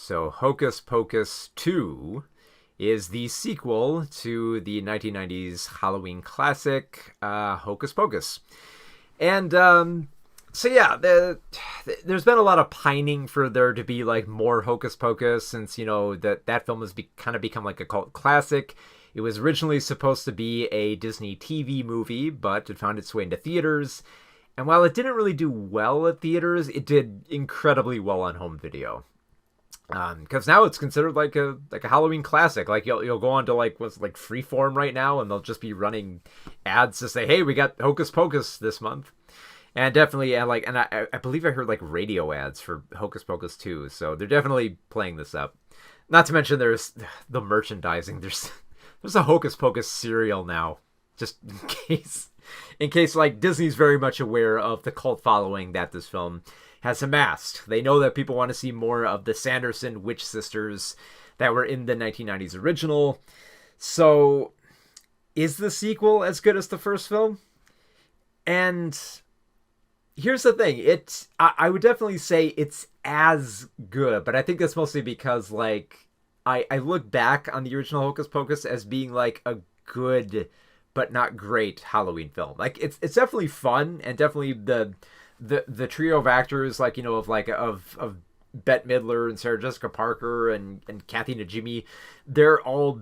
So Hocus Pocus 2 is the sequel to the 1990s Halloween classic, Hocus Pocus. And there's been a lot of pining for there to be like more Hocus Pocus since, that film has kind of become like a cult classic. It was originally supposed to be a Disney TV movie, but it found its way into theaters. And while it didn't really do well at theaters, it did incredibly well on home video. Because now it's considered like a Halloween classic. Like you'll go on to what's Freeform right now, and they'll just be running ads to say, "Hey, we got Hocus Pocus this month," and definitely, and I believe I heard radio ads for Hocus Pocus 2. So they're definitely playing this up. Not to mention there's the merchandising. There's a Hocus Pocus cereal now, just in case Disney's very much aware of the cult following that this film has amassed. They know that people want to see more of the Sanderson witch sisters that were in the 1990s original. So, is the sequel as good as the first film? And here's the thing. I would definitely say it's as good, but I think that's mostly because, I look back on the original Hocus Pocus as being, a good but not great Halloween film. It's definitely fun, and definitely the trio of actors, of Bette Midler and Sarah Jessica Parker and Kathy Najimy, they're all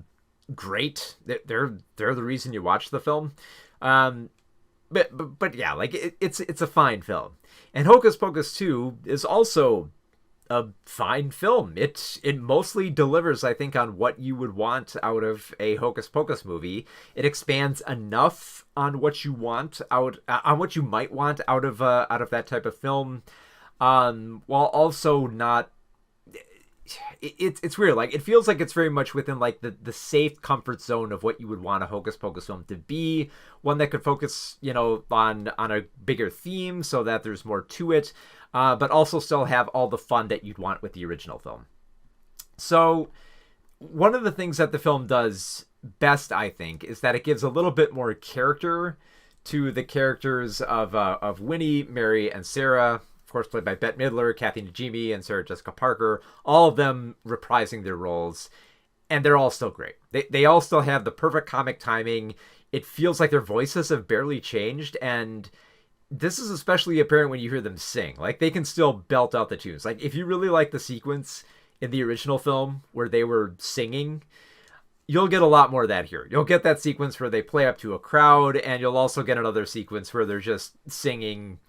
great. They're the reason you watch the film. But yeah, it's a fine film. And Hocus Pocus 2 is also a fine film. It mostly delivers, I think, on what you would want out of a Hocus Pocus movie. It expands enough on what you want on what you might want out of that type of film, while also not. It's weird. It feels like it's very much within the safe comfort zone of what you would want a Hocus Pocus film to be. One that could focus, on a bigger theme so that there's more to it, but also still have all the fun that you'd want with the original film. So one of the things that the film does best, I think, is that it gives a little bit more character to the characters of Winnie, Mary, and Sarah. Of course, played by Bette Midler, Kathy Najimy, and Sarah Jessica Parker, all of them reprising their roles, and they're all still great. They all still have the perfect comic timing. It feels like their voices have barely changed, and this is especially apparent when you hear them sing. They can still belt out the tunes. If you really like the sequence in the original film where they were singing, you'll get a lot more of that here. You'll get that sequence where they play up to a crowd, and you'll also get another sequence where they're just singing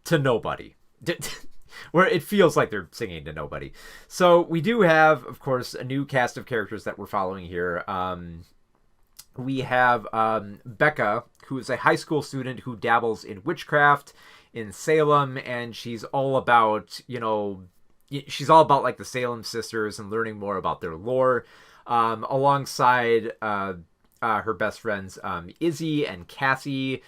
to nobody. Where it feels like they're singing to nobody. So we do have, of course, a new cast of characters that we're following here. We have Becca, who is a high school student who dabbles in witchcraft in Salem, and she's all about, the Salem sisters and learning more about their lore, alongside her best friends Izzy and Cassie.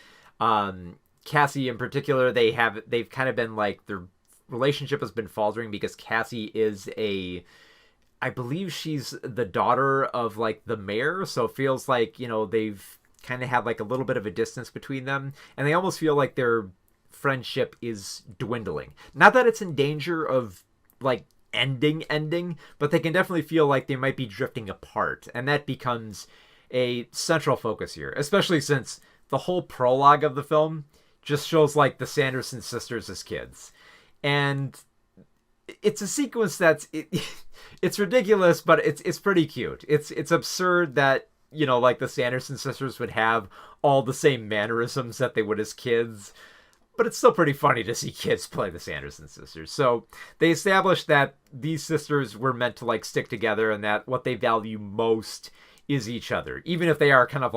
Cassie in particular, they've kind of been their relationship has been faltering because Cassie is I believe she's the daughter of the mayor, so it feels they've kind of had a little bit of a distance between them, and they almost feel like their friendship is dwindling. Not that it's in danger of ending, but they can definitely feel like they might be drifting apart, and that becomes a central focus here, especially since the whole prologue of the film just shows the Sanderson sisters as kids. And it's a sequence it's ridiculous, but it's pretty cute. It's absurd that, the Sanderson sisters would have all the same mannerisms that they would as kids, but it's still pretty funny to see kids play the Sanderson sisters. So they established that these sisters were meant to stick together, and that what they value most is each other, even if they are kind of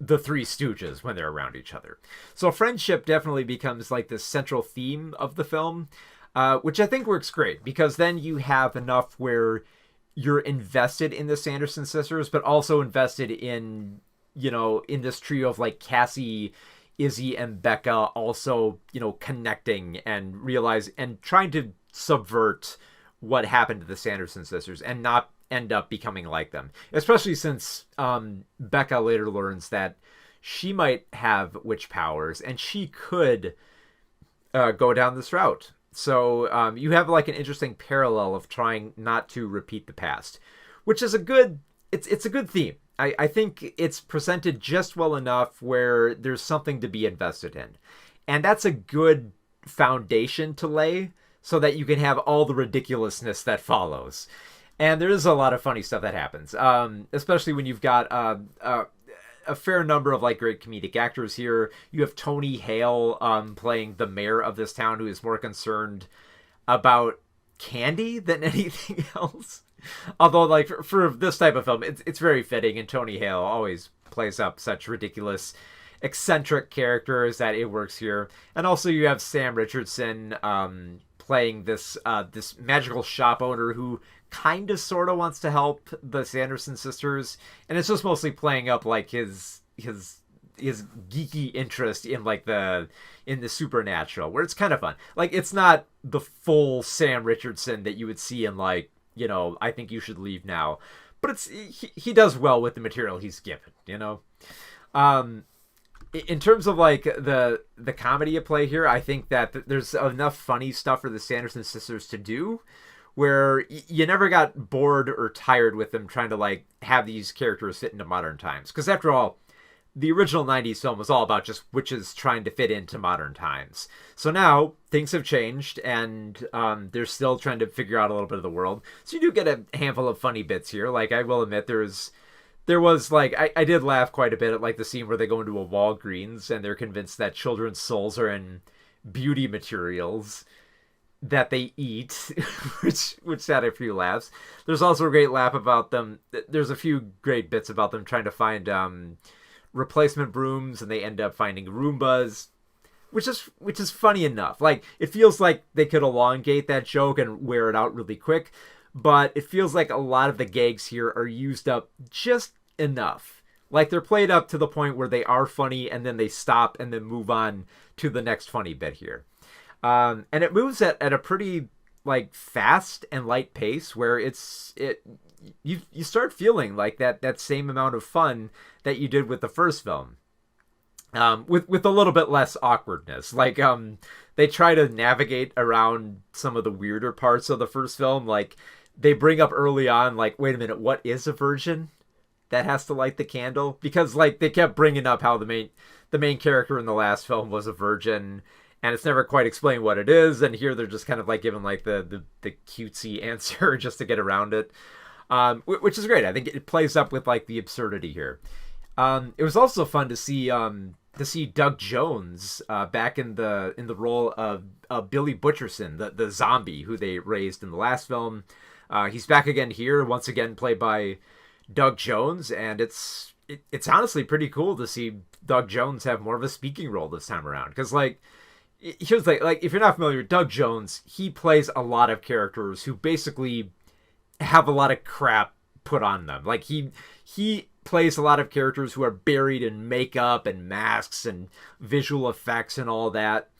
the Three Stooges when they're around each other. So friendship definitely becomes this central theme of the film, which I think works great, because then you have enough where you're invested in the Sanderson sisters, but also invested in, in this trio of Cassie, Izzy, and Becca also, connecting and trying to subvert what happened to the Sanderson sisters and not end up becoming like them, especially since Becca later learns that she might have witch powers and she could go down this route So you have like an interesting parallel of trying not to repeat the past, which is a good. It's a good theme. I think it's presented just well enough where there's something to be invested in, and that's a good foundation to lay so that you can have all the ridiculousness that follows. And there is a lot of funny stuff that happens, especially when you've got a fair number of like great comedic actors here. You have Tony Hale playing the mayor of this town, who is more concerned about candy than anything else. Although, like for this type of film, it's very fitting, and Tony Hale always plays up such ridiculous, eccentric characters that it works here. And also, you have Sam Richardson playing this magical shop owner who kind of sort of wants to help the Sanderson sisters, and it's just mostly playing up like his geeky interest in like in the supernatural, where it's kind of fun. Like, it's not the full Sam Richardson that you would see in like, I Think You Should Leave Now, but he does well with the material he's given. In terms of like the comedy at play here, I think that there's enough funny stuff for the Sanderson sisters to do where you never got bored or tired with them trying to like have these characters fit into modern times. Because after all, the original 90s film was all about just witches trying to fit into modern times. So now things have changed, and they're still trying to figure out a little bit of the world. So you do get a handful of funny bits here. Like, I will admit, there was like, I did laugh quite a bit at like the scene where they go into a Walgreens and they're convinced that children's souls are in beauty materials that they eat, which had a few laughs. There's also a great laugh about them. There's a few great bits about them trying to find replacement brooms, and they end up finding Roombas, which is funny enough. Like, it feels like they could elongate that joke and wear it out really quick, but it feels like a lot of the gags here are used up just enough. Like, they're played up to the point where they are funny, and then they stop and then move on to the next funny bit here. And it moves at a pretty like fast and light pace where you start feeling like that same amount of fun that you did with the first film, with a little bit less awkwardness. Like, they try to navigate around some of the weirder parts of the first film. Like, they bring up early on, like, wait a minute, what is a virgin that has to light the candle? Because like they kept bringing up how the main character in the last film was a virgin, and it's never quite explained what it is. And here they're just kind of like giving like the cutesy answer just to get around it, which is great. I think it plays up with like the absurdity here. It was also fun to see Doug Jones back in the role of Billy Butcherson, the zombie who they raised in the last film. He's back again here, once again played by Doug Jones, and it's honestly pretty cool to see Doug Jones have more of a speaking role this time around. Because like, here's the thing, like, if you're not familiar with Doug Jones, he plays a lot of characters who basically have a lot of crap put on them. Like, he plays a lot of characters who are buried in makeup and masks and visual effects and all that.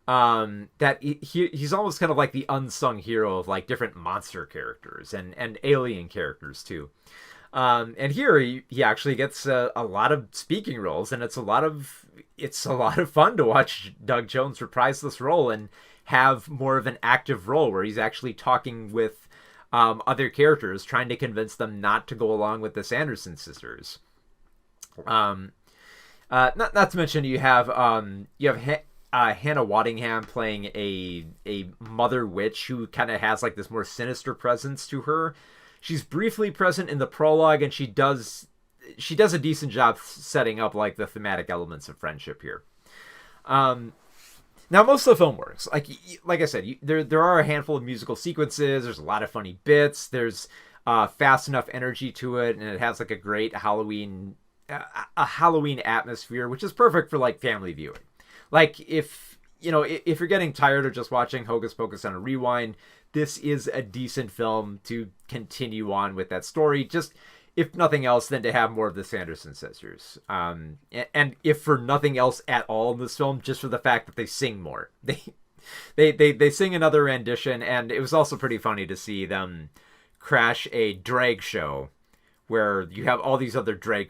That he's almost kind of like the unsung hero of like different monster characters and alien characters too. And here he actually gets a lot of speaking roles, and it's a lot of fun to watch Doug Jones reprise this role and have more of an active role where he's actually talking with other characters, trying to convince them not to go along with the Sanderson sisters. Not to mention you have Hannah Waddingham playing a mother witch who kind of has like this more sinister presence to her. She's briefly present in the prologue, and she does a decent job setting up like the thematic elements of friendship here. Now, most of the film works. Like I said, there are a handful of musical sequences. There's a lot of funny bits. There's fast enough energy to it, and it has like a great Halloween atmosphere, which is perfect for like family viewing. Like, if you're getting tired of just watching Hocus Pocus on a rewind, this is a decent film to continue on with that story. Just, if nothing else, than to have more of the Sanderson sisters. And if for nothing else at all in this film, just for the fact that they sing more. They sing another rendition, and it was also pretty funny to see them crash a drag show where you have all these other drag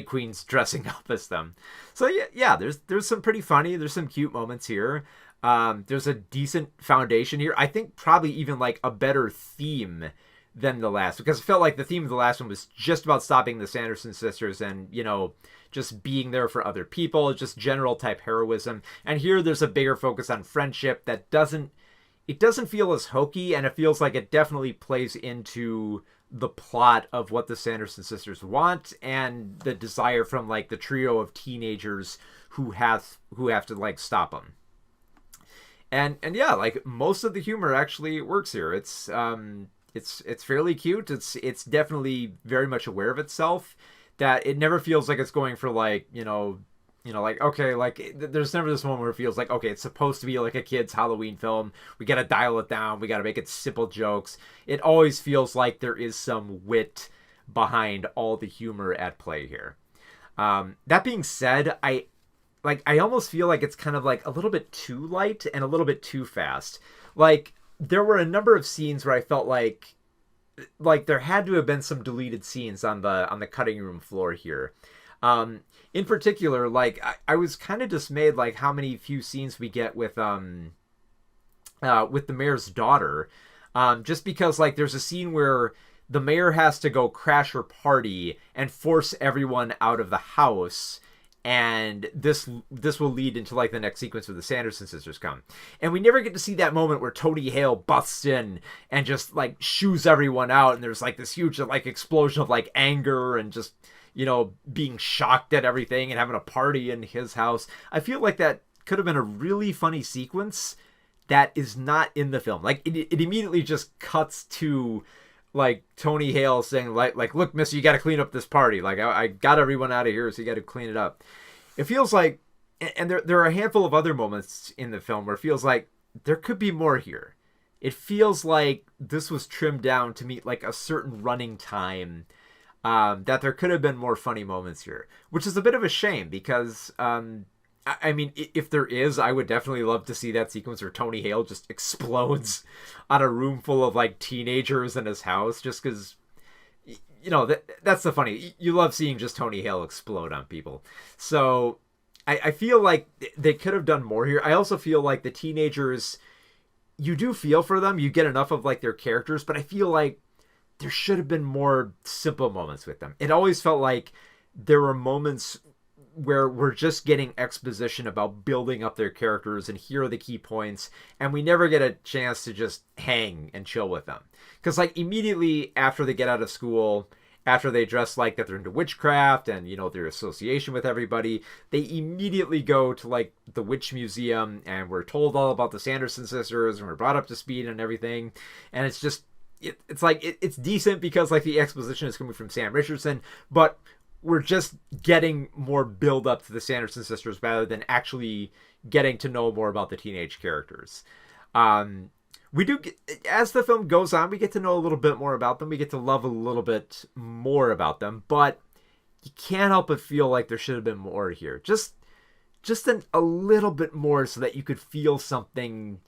queens dressing up as them. So yeah, there's some pretty funny, there's some cute moments here. There's a decent foundation here. I think probably even like a better theme than the last, because it felt like the theme of the last one was just about stopping the Sanderson sisters and, just being there for other people, just general type heroism. And here there's a bigger focus on friendship that doesn't feel as hokey, and it feels like it definitely plays into the plot of what the Sanderson sisters want and the desire from like the trio of teenagers who have to like stop them. And yeah, like most of the humor actually works here. It's fairly cute. It's definitely very much aware of itself, that it never feels like it's going for like, like, okay, like there's never this moment where it feels like, okay, it's supposed to be like a kid's Halloween film. We got to dial it down. We got to make it simple jokes. It always feels like there is some wit behind all the humor at play here. That being said, I almost feel like it's kind of like a little bit too light and a little bit too fast. Like there were a number of scenes where I felt like there had to have been some deleted scenes on the cutting room floor here. In particular, like I was kind of dismayed like how many few scenes we get with the mayor's daughter. Just because like there's a scene where the mayor has to go crash her party and force everyone out of the house, and this will lead into like the next sequence where the Sanderson sisters come, and we never get to see that moment where Tony Hale busts in and just like shoos everyone out, and there's like this huge like explosion of like anger and just being shocked at everything and having a party in his house. I feel like that could have been a really funny sequence that is not in the film. Like it immediately just cuts to like Tony Hale saying like look, mister, you got to clean up this party. Like I got everyone out of here, so you got to clean it up. It feels like, and there are a handful of other moments in the film where it feels like there could be more here. It feels like this was trimmed down to meet like a certain running time, that there could have been more funny moments here, which is a bit of a shame because, I mean, if there is, I would definitely love to see that sequence where Tony Hale just explodes on a room full of like teenagers in his house, just because, that's the funny. You love seeing just Tony Hale explode on people. So I feel like they could have done more here. I also feel like the teenagers, you do feel for them. You get enough of like their characters, but I feel like there should have been more simple moments with them. It always felt like there were moments where we're just getting exposition about building up their characters and here are the key points, and we never get a chance to just hang and chill with them. Because like immediately after they get out of school, after they dress like that they're into witchcraft and their association with everybody, they immediately go to like the witch museum, and we're told all about the Sanderson sisters and we're brought up to speed and everything. And it's just it's decent because like the exposition is coming from Sam Richardson, but we're just getting more build up to the Sanderson sisters rather than actually getting to know more about the teenage characters. We do get, as the film goes on, we get to know a little bit more about them. We get to love a little bit more about them, but you can't help but feel like there should have been more here. Just a little bit more so that you could feel something,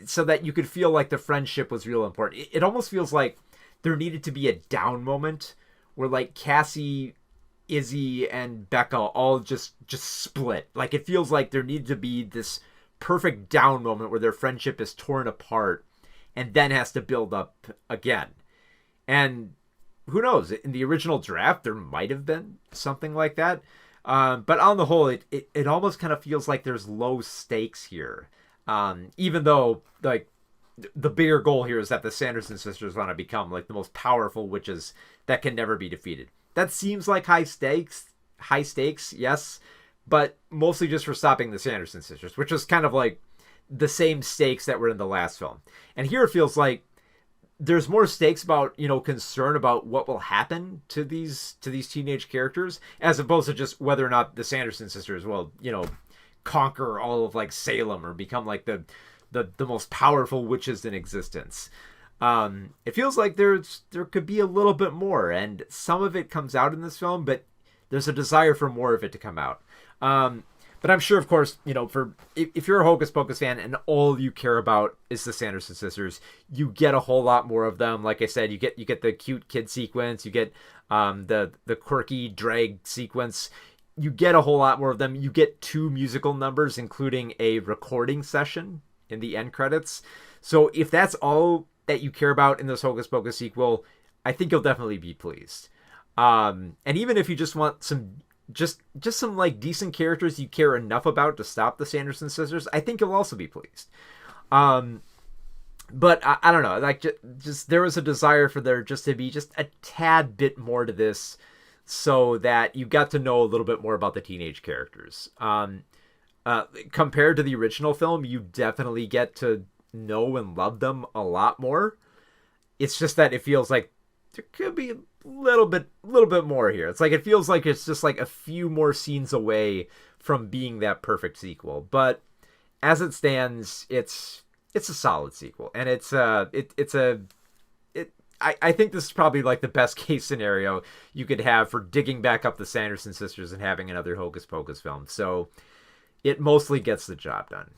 so that you could feel like the friendship was real important. It almost feels like there needed to be a down moment where like Cassie, Izzy, and Becca all just split. Like it feels like there needed to be this perfect down moment where their friendship is torn apart and then has to build up again. And who knows, in the original draft there might have been something like that, but on the whole it almost kind of feels like there's low stakes here, even though like the bigger goal here is that the Sanderson sisters want to become like the most powerful witches that can never be defeated. That seems like high stakes, yes, but mostly just for stopping the Sanderson sisters, which was kind of like the same stakes that were in the last film. And here it feels like there's more stakes about, concern about what will happen to these teenage characters, as opposed to just whether or not the Sanderson sisters will, conquer all of like Salem or become like the most powerful witches in existence. It feels like there could be a little bit more, and some of it comes out in this film, but there's a desire for more of it to come out. But I'm sure, of course, if you're a Hocus Pocus fan and all you care about is the Sanderson sisters, you get a whole lot more of them. Like I said, you get the cute kid sequence, you get the quirky drag sequence. you get a whole lot more of them. You get 2 musical numbers, including a recording session in the end credits. So if that's all that you care about in this Hocus Pocus sequel, I think you'll definitely be pleased. And even if you just want some some like decent characters you care enough about to stop the Sanderson sisters, I think you'll also be pleased. But I don't know, like just there was a desire for there just to be just a tad bit more to this, so that you got to know a little bit more about the teenage characters. Compared to the original film, you definitely get to know and love them a lot more. It's just that it feels like there could be a little bit more here. It's like it feels like it's just like a few more scenes away from being that perfect sequel. But as it stands, it's a solid sequel, and I think this is probably like the best case scenario you could have for digging back up the Sanderson sisters and having another Hocus Pocus film. So it mostly gets the job done.